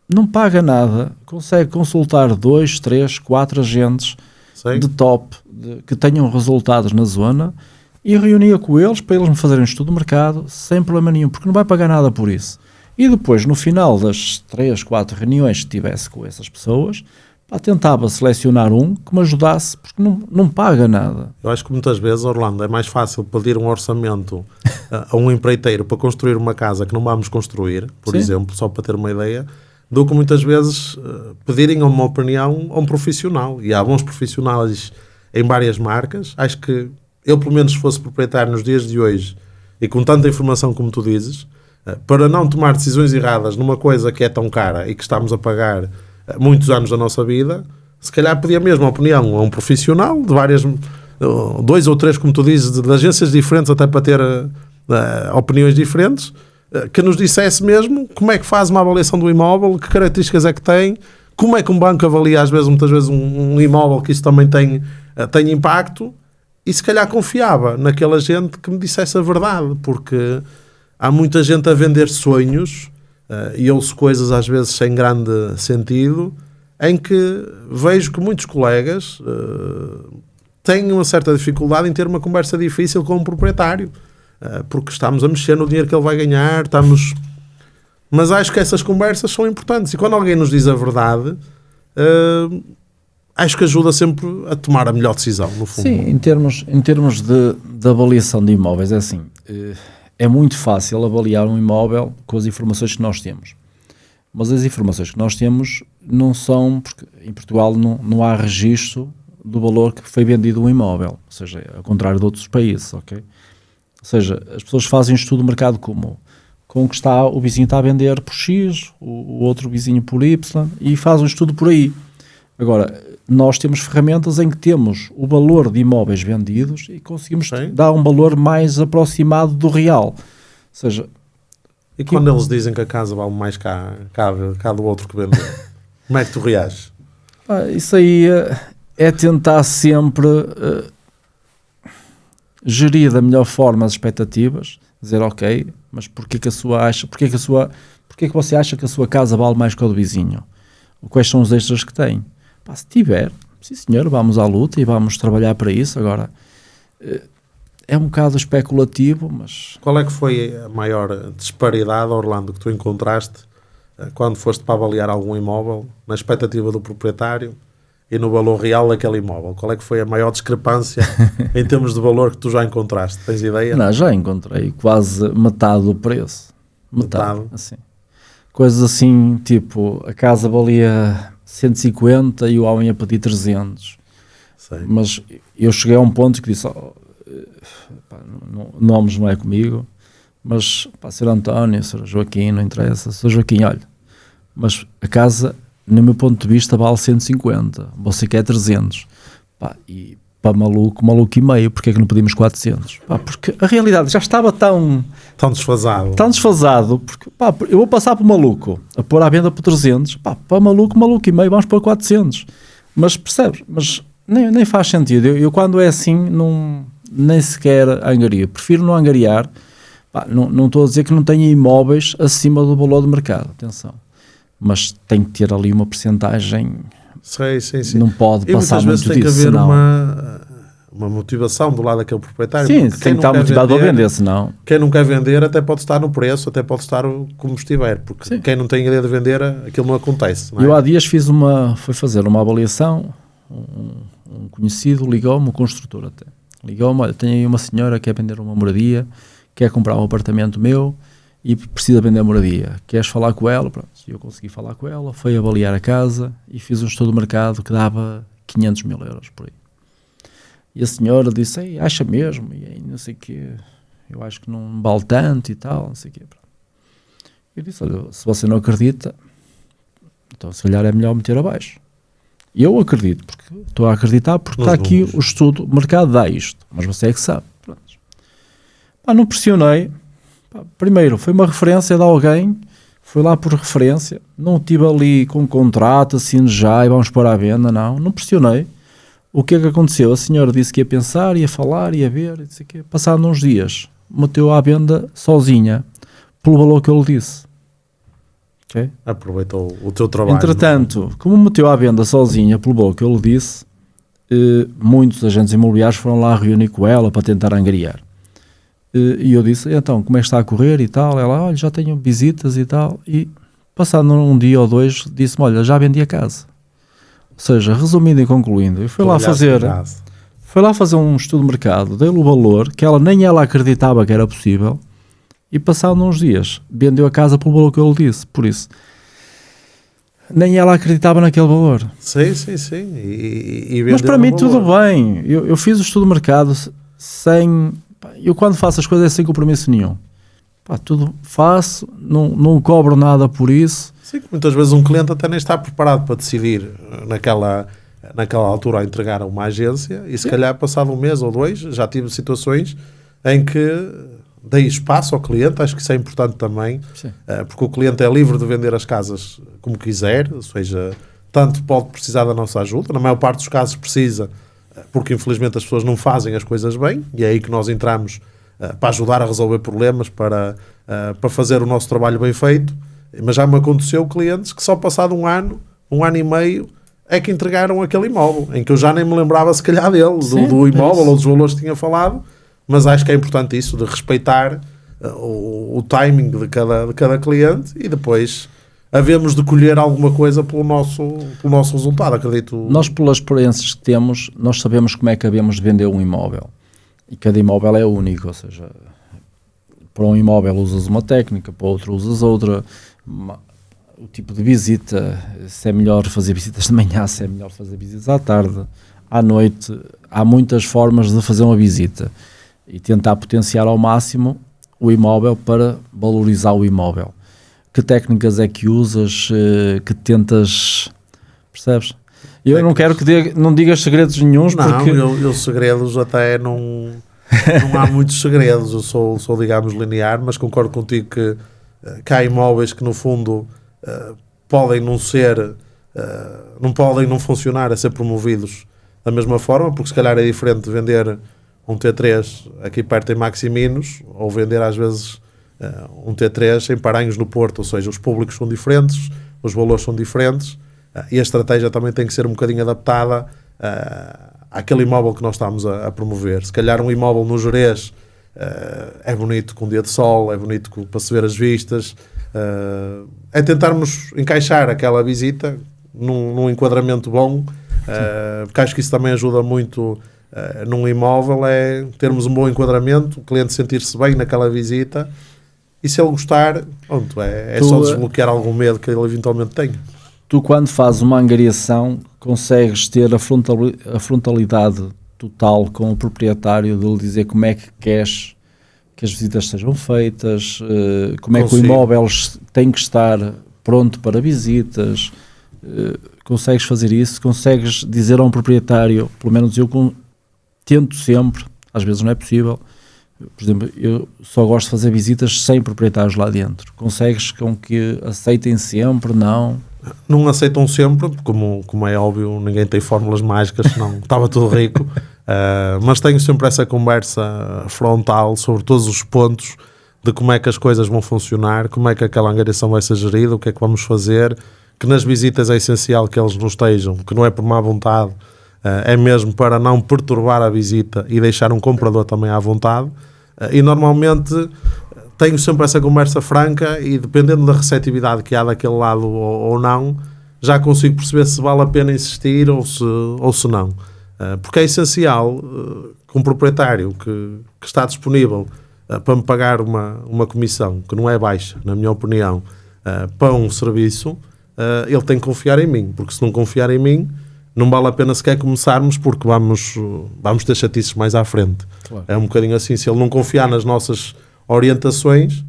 S1: não paga nada, consegue consultar 2, 3, 4 agentes de top, que tenham resultados na zona, e reunia com eles para eles me fazerem um estudo de mercado sem problema nenhum, porque não vai pagar nada por isso. E depois, no final das 3, 4 reuniões que tivesse com essas pessoas, pá, tentava selecionar um que me ajudasse, porque não paga nada.
S2: Eu acho que muitas vezes, Orlando, é mais fácil pedir um orçamento a um empreiteiro para construir uma casa que não vamos construir, por exemplo, só para ter uma ideia, do que muitas vezes pedirem uma opinião a um profissional. E há bons profissionais em várias marcas. Acho que eu, pelo menos, se fosse proprietário nos dias de hoje, e com tanta informação como tu dizes, para não tomar decisões erradas numa coisa que é tão cara e que estamos a pagar muitos anos da nossa vida, se calhar pedia mesmo a opinião a um profissional de várias, 2 ou 3, como tu dizes, de agências diferentes, até para ter opiniões diferentes, que nos dissesse mesmo como é que faz uma avaliação do imóvel, que características é que tem, como é que um banco avalia muitas vezes um imóvel, que isso também tem impacto. E se calhar confiava naquela gente que me dissesse a verdade, porque há muita gente a vender sonhos, e ouço coisas às vezes sem grande sentido, em que vejo que muitos colegas têm uma certa dificuldade em ter uma conversa difícil com um proprietário, porque estamos a mexer no dinheiro que ele vai ganhar, mas acho que essas conversas são importantes, e quando alguém nos diz a verdade, acho que ajuda sempre a tomar a melhor decisão, no fundo.
S1: Sim, em termos de avaliação de imóveis, é assim, é muito fácil avaliar um imóvel com as informações que nós temos. Mas as informações que nós temos não são, porque em Portugal não há registro do valor que foi vendido um imóvel, ou seja, ao contrário de outros países, ok? Ou seja, as pessoas fazem um estudo de mercado como com que o vizinho está a vender por X, o outro vizinho por Y, e faz um estudo por aí. Agora, nós temos ferramentas em que temos o valor de imóveis vendidos e conseguimos dar um valor mais aproximado do real. Ou seja...
S2: E quando eles dizem que a casa vale mais cá do outro que vendeu, como é que tu reages?
S1: Isso aí é tentar sempre gerir da melhor forma as expectativas, dizer ok, mas porquê que você acha que a sua casa vale mais que a do vizinho? Quais são os extras que tem? Se tiver, sim senhor, vamos à luta e vamos trabalhar para isso. Agora, é um bocado especulativo, mas...
S2: Qual é que foi a maior disparidade, Orlando, que tu encontraste quando foste para avaliar algum imóvel, na expectativa do proprietário e no valor real daquele imóvel? Qual é que foi a maior discrepância em termos de valor que tu já encontraste? Tens ideia?
S1: Não, já encontrei quase metade do preço. Metade. Assim. Coisas assim, tipo, a casa valia 150 e o homem ia pedir 300.
S2: Sei.
S1: Mas eu cheguei a um ponto que disse, nomes não é comigo, mas Sr. António, Sr. Joaquim, não interessa, Sr. Joaquim, olha, mas a casa, no meu ponto de vista, vale 150, você quer 300. E para maluco e meio, porque é que não pedimos 400? Porque a realidade já estava tão desfasado, porque eu vou passar para o maluco a pôr à venda por 300, para maluco e meio, vamos pôr 400. Mas percebes? Mas nem faz sentido. Eu quando é assim, nem sequer angaria. Prefiro não angariar. Não estou a dizer que não tenha imóveis acima do valor do mercado, atenção. Mas tem que ter ali uma percentagem.
S2: Sim.
S1: Não pode passar muito disso.
S2: E muitas vezes tem que haver uma motivação do lado daquele proprietário.
S1: Sim, tem que estar motivado a vender, senão...
S2: Quem não quer vender até pode estar no preço, até pode estar como estiver, porque sim, quem não tem ideia de vender, aquilo não acontece. Não é?
S1: Eu há dias fui fazer uma avaliação, um conhecido ligou-me, um construtor até, ligou-me, olha, tem aí uma senhora que quer vender uma moradia, quer comprar um apartamento meu e precisa vender a moradia, queres falar com ela? Pronto, eu consegui falar com ela, foi avaliar a casa e fiz um estudo de mercado que dava 500 mil euros por aí. E a senhora disse, acha mesmo? E aí não sei o quê, eu acho que não vale tanto e tal, não sei o quê. Eu disse, olha, se você não acredita, então se calhar é melhor meter abaixo. E eu acredito, porque estou a acreditar, porque está aqui o estudo, o mercado dá isto, mas você é que sabe. Não pressionei. Primeiro, foi uma referência de alguém, fui lá por referência, não estive ali com um contrato, assim já, e vamos pôr à venda, não pressionei. O que é que aconteceu? A senhora disse que ia pensar, ia falar, ia ver, disse que passado uns dias, meteu à venda sozinha, pelo valor que eu lhe disse. Okay?
S2: Aproveitou o teu trabalho.
S1: Entretanto, como meteu à venda sozinha, pelo valor que eu lhe disse, muitos agentes imobiliários foram lá reunir com ela para tentar angariar. E eu disse, então, como é que está a correr e tal? Ela, olha, já tenho visitas e tal. E passado um dia ou dois, disse-me, olha, já vendi a casa. Ou seja, resumindo e concluindo, eu fui lá fazer um estudo de mercado, dei-lhe o valor, que nem ela acreditava que era possível, e passado uns dias, vendeu a casa pelo valor que eu lhe disse. Por isso, nem ela acreditava naquele valor.
S2: Sim.
S1: Mas para mim tudo bem. Eu fiz o estudo de mercado sem... Eu quando faço as coisas é sem compromisso nenhum. Tudo faço, não cobro nada por isso.
S2: Sim, muitas vezes um cliente até nem está preparado para decidir naquela altura a entregar a uma agência e se calhar passado um mês ou dois já tive situações em que dei espaço ao cliente, acho que isso é importante também, porque o cliente é livre de vender as casas como quiser, ou seja, tanto pode precisar da nossa ajuda, na maior parte dos casos precisa, porque infelizmente as pessoas não fazem as coisas bem e é aí que nós entramos para ajudar a resolver problemas, para fazer o nosso trabalho bem feito. Mas já me aconteceu clientes que só passado um ano e meio é que entregaram aquele imóvel, em que eu já nem me lembrava se calhar dele, do imóvel ou dos valores que tinha falado, mas acho que é importante isso, de respeitar o timing de cada cliente e depois havemos de colher alguma coisa pelo nosso resultado, acredito.
S1: Nós, pelas experiências que temos, nós sabemos como é que havemos de vender um imóvel. E cada imóvel é único, ou seja, para um imóvel usas uma técnica, para outro usas outra. O tipo de visita, se é melhor fazer visitas de manhã, se é melhor fazer visitas à tarde, à noite. Há muitas formas de fazer uma visita e tentar potenciar ao máximo o imóvel para valorizar o imóvel. Que técnicas é que usas, que tentas, percebes? Eu não quero que não digas segredos nenhuns, porque...
S2: Não, eu segredos até não há muitos segredos, eu sou, digamos, linear, mas concordo contigo que há imóveis que no fundo podem não funcionar a ser promovidos da mesma forma, porque se calhar é diferente de vender um T3 aqui perto em Maximinos, ou vender às vezes um T3 em Paranhos no Porto, ou seja, os públicos são diferentes, os valores são diferentes, e a estratégia também tem que ser um bocadinho adaptada àquele imóvel que nós estamos a promover. Se calhar um imóvel no Gerês é bonito com um dia de sol, é bonito para se ver as vistas, é tentarmos encaixar aquela visita num enquadramento bom Porque acho que isso também ajuda muito num imóvel, é termos um bom enquadramento, o cliente sentir-se bem naquela visita, e se ele gostar, pronto, é só desbloquear algum medo que ele eventualmente tenha.
S1: Tu, quando fazes uma angariação, consegues ter a frontalidade total com o proprietário de lhe dizer como é que queres que as visitas sejam feitas, como é que o imóvel tem que estar pronto para visitas. Consegues fazer isso? Consegues dizer a um proprietário, pelo menos eu tento sempre, às vezes não é possível, por exemplo, eu só gosto de fazer visitas sem proprietários lá dentro. Consegues com que aceitem sempre? Não
S2: aceitam sempre, como é óbvio, ninguém tem fórmulas mágicas, senão estava tudo rico, mas tenho sempre essa conversa frontal sobre todos os pontos de como é que as coisas vão funcionar, como é que aquela angariação vai ser gerida, o que é que vamos fazer, que nas visitas é essencial que eles não estejam, que não é por má vontade, é mesmo para não perturbar a visita e deixar um comprador também à vontade, e normalmente tenho sempre essa conversa franca e dependendo da receptividade que há daquele lado ou não, já consigo perceber se vale a pena insistir ou se não. Porque é essencial que um proprietário que está disponível para me pagar uma comissão, que não é baixa, na minha opinião, para um serviço, ele tem que confiar em mim, porque se não confiar em mim, não vale a pena sequer começarmos, porque vamos ter chatices mais à frente. Claro. É um bocadinho assim, se ele não confiar nas nossas orientações,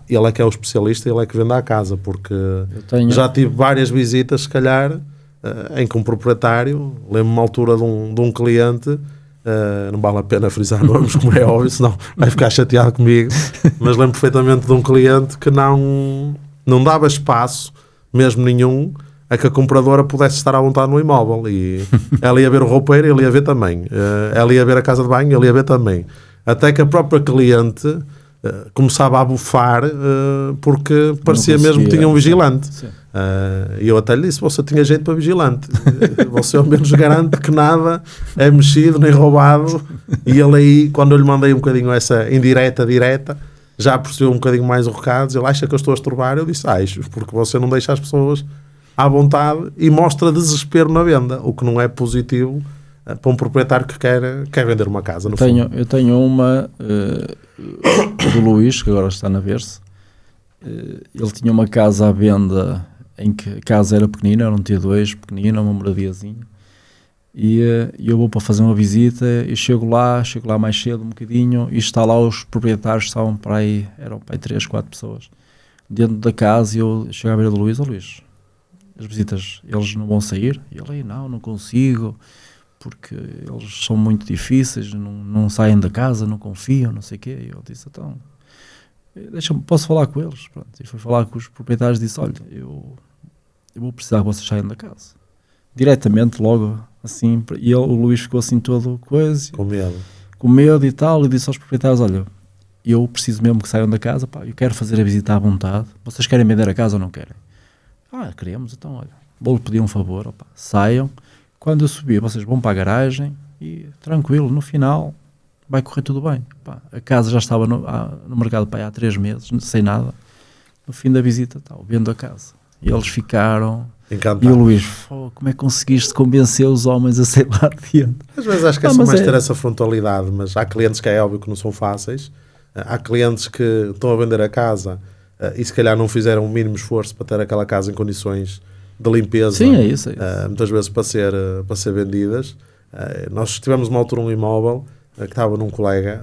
S2: ele é que é o especialista, ele é que vende à casa, porque já tive várias visitas, se calhar, em que um proprietário, lembro-me uma altura de um cliente, não vale a pena frisar nomes, como é óbvio, senão vai ficar chateado comigo, mas lembro perfeitamente de um cliente que não dava espaço, mesmo nenhum, a que a compradora pudesse estar à vontade no imóvel, e ela ia ver o roupeiro, ele ia ver também, ela ia ver a casa de banho, ele ia ver também, até que a própria cliente começava a bufar porque parecia mesmo que tinha um vigilante. E eu até lhe disse, você tinha jeito para vigilante, você ao menos garante que nada é mexido nem roubado. E ele aí, quando eu lhe mandei um bocadinho essa indireta, direta, já percebeu um bocadinho mais o recado. Ele acha que eu estou a estorbar? Eu disse, acho, porque você não deixa as pessoas à vontade e mostra desespero na venda, o que não é positivo para um proprietário que quer vender uma casa.
S1: Eu tenho uma do Luís, que agora está na Verse. Ele tinha uma casa à venda em que a casa era pequenina, era um T2 pequenina, uma moradiazinha, e eu vou para fazer uma visita e chego lá mais cedo um bocadinho e está lá os proprietários, estavam para aí, eram para aí 3, 4 pessoas dentro da casa, e eu chego à beira do Luís, Luís, as visitas, eles não vão sair? E ele aí, não consigo, porque eles são muito difíceis, não saem da casa, não confiam, não sei o quê. E eu disse, então, posso falar com eles? Pronto, e fui falar com os proprietários e disse, olha, eu vou precisar que vocês saiam da casa. Diretamente, logo, assim, e o Luís ficou assim todo coisa, com medo e tal, e disse aos proprietários, olha, eu preciso mesmo que saiam da casa, pá, eu quero fazer a visita à vontade, vocês querem vender a casa ou não querem? Queremos, então, olha, vou-lhe pedir um favor, opa, saiam. Quando eu subir, vocês vão para a garagem e, tranquilo, no final vai correr tudo bem. Pá, a casa já estava no mercado há 3 meses, sem nada. No fim da visita, vendo a casa. E eles ficaram...
S2: Encantados.
S1: E o Luís, como é que conseguiste convencer os homens a sair lá dentro?
S2: Às vezes acho que é só mais ter essa frontalidade, mas há clientes que é óbvio que não são fáceis. Há clientes que estão a vender a casa e se calhar não fizeram o mínimo esforço para ter aquela casa em condições de limpeza.
S1: Sim, é isso.
S2: Muitas vezes para ser vendidas. Nós tivemos uma altura um imóvel que estava num colega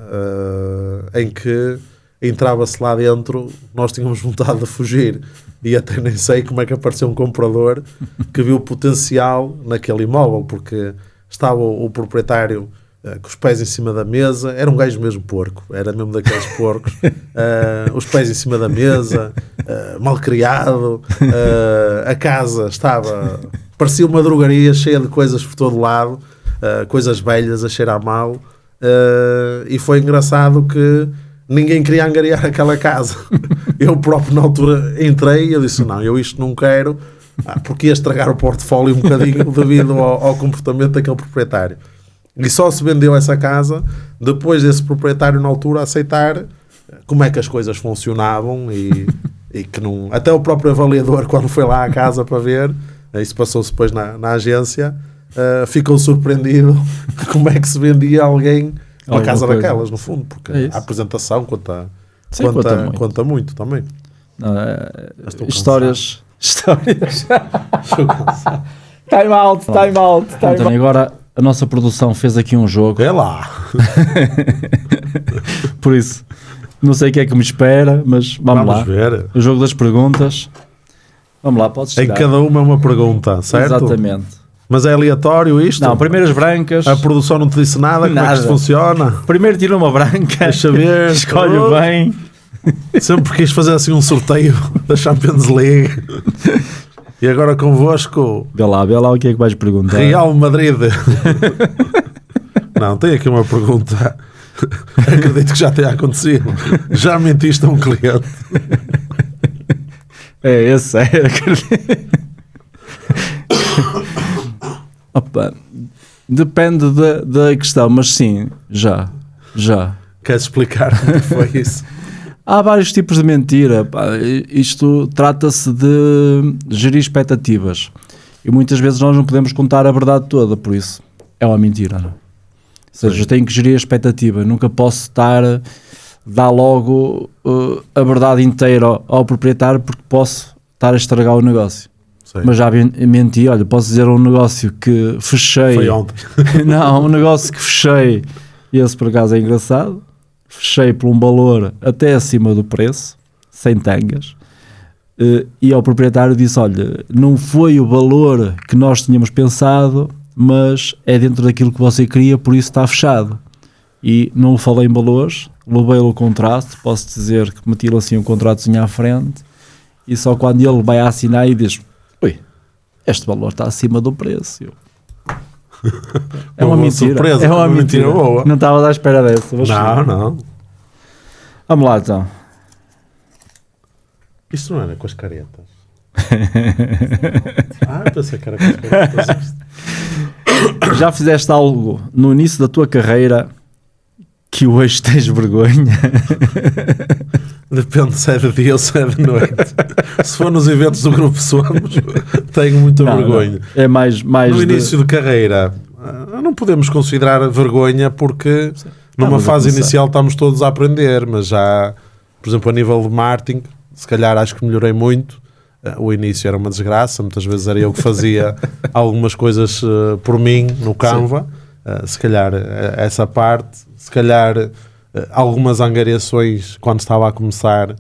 S2: em que entrava-se lá dentro, nós tínhamos vontade de fugir e até nem sei como é que apareceu um comprador que viu potencial naquele imóvel, porque estava o proprietário com os pés em cima da mesa, era um gajo mesmo porco, era mesmo daqueles porcos, os pés em cima da mesa, malcriado, a casa parecia uma drogaria cheia de coisas por todo lado, coisas velhas a cheirar mal, e foi engraçado que ninguém queria angariar aquela casa. Eu próprio na altura entrei e eu disse, não, eu isto não quero, porque ia estragar o portfólio um bocadinho devido ao comportamento daquele proprietário. E só se vendeu essa casa depois desse proprietário na altura aceitar como é que as coisas funcionavam e que não... Até o próprio avaliador, quando foi lá à casa para ver, isso passou-se depois na agência, ficam surpreendidos como é que se vendia alguém uma casa
S1: coisa.
S2: Daquelas, no fundo, porque
S1: É isso.
S2: a apresentação conta
S1: Conta muito.
S2: muito também.
S1: Não,
S2: Estou
S1: histórias.
S2: Estou cansado.
S3: Time out.
S1: António, agora a nossa produção fez aqui um jogo,
S2: É lá.
S1: por isso não sei o que é que me espera, mas vamos lá.
S2: ver.
S1: O jogo das perguntas. Vamos lá, podes
S2: Em
S1: chegar.
S2: cada uma é uma pergunta, certo?
S1: Exatamente.
S2: Mas é aleatório isto?
S1: Não, primeiras brancas.
S2: A produção não te disse nada, como é que
S1: Nada.
S2: isto funciona?
S1: Primeiro tira uma branca.
S2: Deixa ver.
S1: Escolhe bem.
S2: Sempre quis fazer assim um sorteio da Champions League. E agora convosco,
S1: Vê lá o que é que vais perguntar.
S2: Real Madrid. Não, tem aqui uma pergunta. Acredito que já tenha acontecido. Já mentiste a um cliente?
S1: Esse é. Opa, depende da questão, mas sim, já.
S2: Queres explicar como é que foi isso?
S1: Há vários tipos de mentira. Pá, isto trata-se de gerir expectativas. E muitas vezes nós não podemos contar a verdade toda, por isso é uma mentira. Não? Ou seja, eu tenho que gerir a expectativa. Nunca posso dar logo a verdade inteira ao proprietário, porque posso estar a estragar o negócio.
S2: Sei.
S1: Mas já menti, olha, posso dizer um negócio que fechei.
S2: Foi ontem.
S1: Não, um negócio que fechei, e esse por acaso é engraçado. Fechei por um valor até acima do preço, sem tangas, e ao proprietário disse, olha, não foi o valor que nós tínhamos pensado, mas é dentro daquilo que você queria, por isso está fechado. E não falei em valores, levei-lhe o contrato, posso dizer que meti-lhe assim um contratozinho à frente, e só quando ele vai assinar e diz, ui, este valor está acima do preço. É uma
S2: boa
S1: mentira.
S2: surpresa,
S1: É uma
S2: mentira
S1: mentira
S2: boa.
S1: Não estava à espera dessa. Mas
S2: Não.
S1: vamos lá então.
S2: Isto não era com as caretas. Pensei que era com as caretas.
S1: Já fizeste algo no início da tua carreira que hoje tens vergonha?
S2: Depende se é de dia ou se é de noite. Se for nos eventos do Grupo Somos, tenho muita vergonha.
S1: Não. É mais
S2: No início de carreira, não podemos considerar vergonha porque numa fase inicial estamos todos a aprender, mas já, por exemplo, a nível de marketing, se calhar acho que melhorei muito. O início era uma desgraça, muitas vezes era eu que fazia algumas coisas por mim no Canva. Se calhar essa parte, se calhar algumas angariações quando estava a começar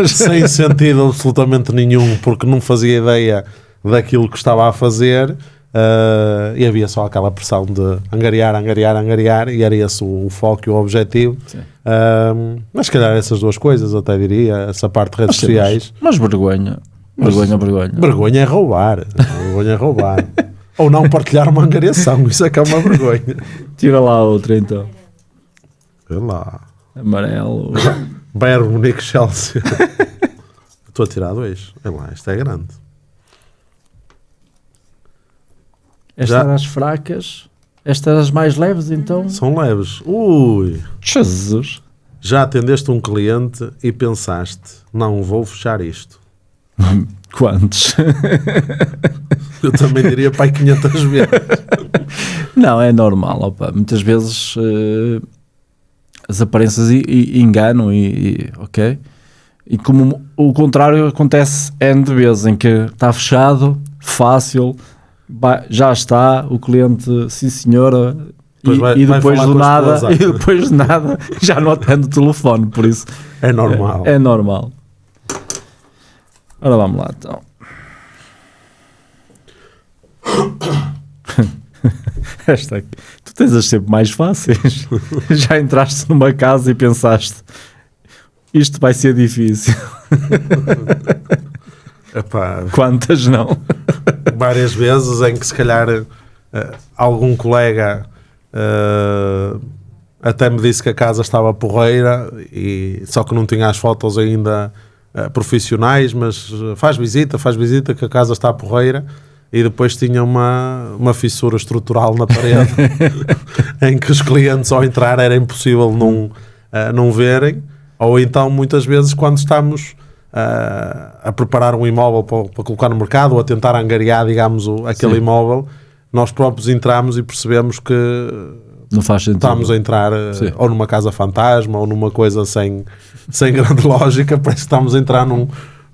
S2: sem sentido absolutamente nenhum, porque não fazia ideia daquilo que estava a fazer, e havia só aquela pressão de angariar, e era esse o foco e o objetivo. Mas se calhar essas duas coisas, até diria, essa parte de redes sociais.
S1: Mas vergonha.
S2: Vergonha é roubar. Ou não partilhar uma angariação, isso é que é uma vergonha.
S1: Tira lá outra então.
S2: Vê lá.
S1: Amarelo.
S2: Bayern Munique, Chelsea. Estou a tirar dois. É lá, isto é grande.
S1: Estas eram as fracas. Estas eram as mais leves então.
S2: São leves. Ui.
S1: Jesus.
S2: Já atendeste um cliente e pensaste, não vou fechar isto.
S1: Quantos?
S2: Eu também diria pai 500 vezes.
S1: Não, é normal. Opa. Muitas vezes as aparências enganam ok? E como o contrário acontece N de vezes, em que está fechado, fácil, já está, o cliente, sim senhora, e depois de nada já não atende o telefone, por isso
S2: é normal.
S1: É normal. Ora vamos lá então. Esta aqui. Tu tens as sempre mais fáceis. Já entraste numa casa e pensaste, isto vai ser difícil.
S2: Epá,
S1: quantas não?
S2: Várias vezes em que se calhar algum colega até me disse que a casa estava porreira, só que não tinha as fotos ainda profissionais, mas faz visita que a casa está porreira, e depois tinha uma fissura estrutural na parede em que os clientes ao entrar era impossível não verem, ou então muitas vezes quando estamos a preparar um imóvel para colocar no mercado ou a tentar angariar, digamos, aquele imóvel, nós próprios entramos e percebemos que
S1: não faz sentido.
S2: Estamos a entrar ou numa casa fantasma ou numa coisa sem grande lógica, parece que estamos a entrar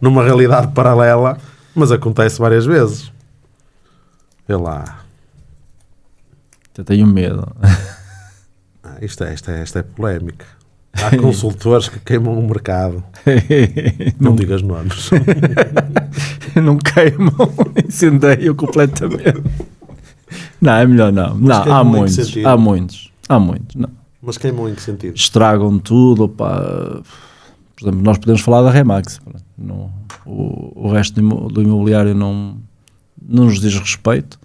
S2: numa realidade paralela, mas acontece várias vezes. Vê lá.
S1: Eu tenho medo.
S2: Isto é polémica. Há consultores que queimam o mercado. Não digas nomes.
S1: Não queimam, incendeiam completamente. Não, é melhor não. Não, há muitos. Não.
S2: Mas queimam em que sentido?
S1: Estragam tudo. Pá. Por exemplo, nós podemos falar da Remax. O resto do imobiliário não nos diz respeito,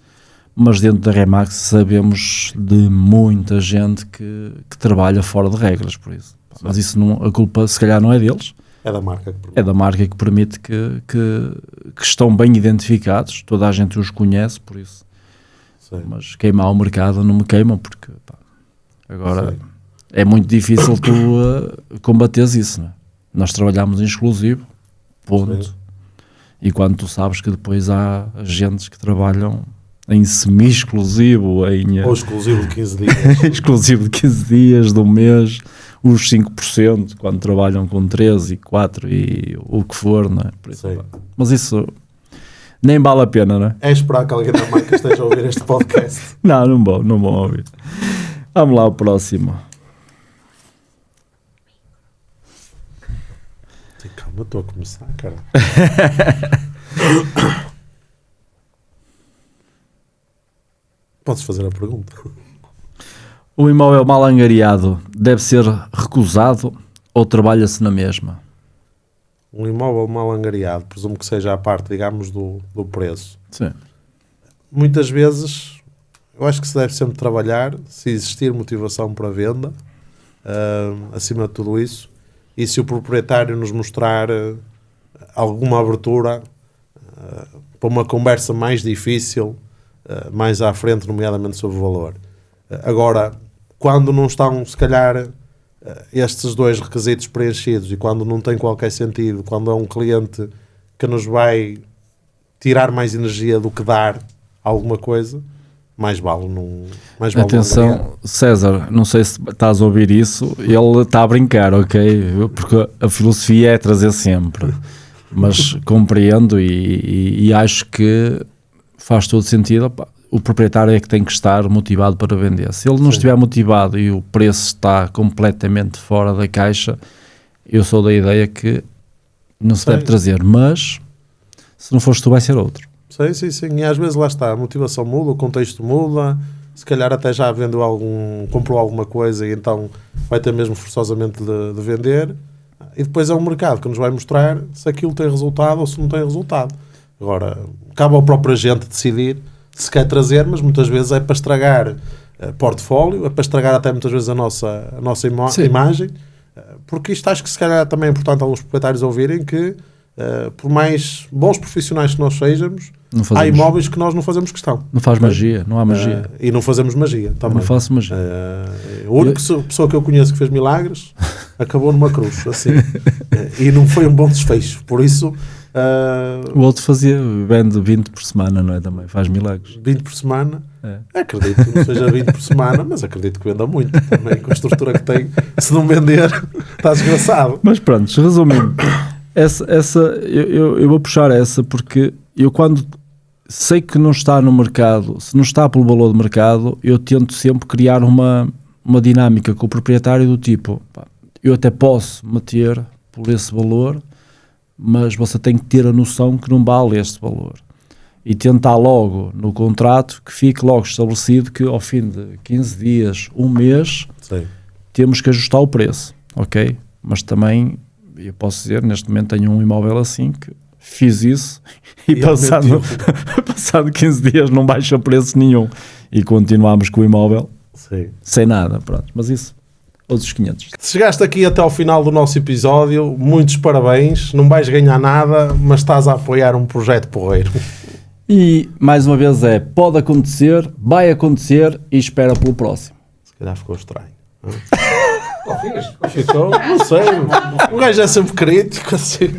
S1: mas dentro da Remax sabemos de muita gente que trabalha fora de regras, por isso. Mas isso não, a culpa se calhar não é deles.
S2: É da marca que permite.
S1: É da marca que permite que estão bem identificados, toda a gente os conhece, por isso. Sim. Mas queimar o mercado não me queimam, porque agora é muito difícil tu combateres isso, não é? Nós trabalhamos em exclusivo, ponto. Sim. E quando tu sabes que depois há agentes que trabalham em semi-exclusivo, ou
S2: exclusivo de 15 dias.
S1: Exclusivo de 15 dias, do mês, os 5%, quando trabalham com 13 e 4 e o que for, não é? Por isso, mas isso nem vale a pena, não é?
S2: É esperar que alguém da marca esteja a ouvir este podcast.
S1: Não vão ouvir. Vamos lá ao próximo.
S2: Calma, estou a começar, cara. Podes fazer a pergunta.
S1: O imóvel mal angariado deve ser recusado ou trabalha-se na mesma?
S2: Um imóvel mal angariado, presumo que seja a parte, digamos, do preço.
S1: Sim.
S2: Muitas vezes, eu acho que se deve sempre trabalhar, se existir motivação para a venda, acima de tudo isso, e se o proprietário nos mostrar alguma abertura para uma conversa mais difícil, mais à frente, nomeadamente sobre o valor. Agora, quando não estão, se calhar, estes dois requisitos preenchidos e quando não tem qualquer sentido, quando é um cliente que nos vai tirar mais energia do que dar alguma coisa, mais vale não.
S1: Atenção, César, não sei se estás a ouvir isso, ele está a brincar, ok? Porque a filosofia é trazer sempre, mas compreendo e acho que faz todo sentido. Opa, o proprietário é que tem que estar motivado para vender. Se ele não estiver motivado e o preço está completamente fora da caixa, eu sou da ideia que não se deve trazer, mas se não fores tu vai ser outro.
S2: Sim. E às vezes lá está, a motivação muda, o contexto muda, se calhar até já comprou alguma coisa e então vai ter mesmo forçosamente de vender. E depois é um mercado que nos vai mostrar se aquilo tem resultado ou se não tem resultado. Agora, cabe ao próprio agente decidir se quer trazer, mas muitas vezes é para estragar portfólio, é para estragar até muitas vezes a nossa imagem, porque isto acho que se calhar também é importante alguns proprietários ouvirem que por mais bons profissionais que nós sejamos, há imóveis que nós não fazemos questão.
S1: Não faz magia, não há magia.
S2: E não fazemos magia também.
S1: Eu não faço magia.
S2: A única pessoa que eu conheço que fez milagres acabou numa cruz, assim. E não foi um bom desfecho. Por isso...
S1: o outro vende 20 por semana, não é? Também faz milagres.
S2: 20 por semana? Acredito que não seja 20 por semana, mas acredito que venda muito também, com a estrutura que tem. Se não vender, está desgraçado.
S1: Mas pronto, resumindo, eu vou puxar essa porque eu quando sei que não está no mercado, se não está pelo valor do mercado, eu tento sempre criar uma dinâmica com o proprietário do tipo, eu até posso meter por esse valor, mas você tem que ter a noção que não vale este valor. E tentar logo no contrato que fique logo estabelecido que ao fim de 15 dias, um mês, temos que ajustar o preço, ok? Mas também, eu posso dizer, neste momento tenho um imóvel assim que fiz isso e passado 15 dias não baixa preço nenhum e continuamos com o imóvel sem nada, pronto. Mas isso, outros 500.
S2: Se chegaste aqui até ao final do nosso episódio, muitos parabéns, não vais ganhar nada, mas estás a apoiar um projeto porreiro.
S1: E, mais uma vez, pode acontecer, vai acontecer e espera pelo próximo.
S2: Se calhar ficou estranho. Ficou? Não sei. O gajo é sempre crítico, assim.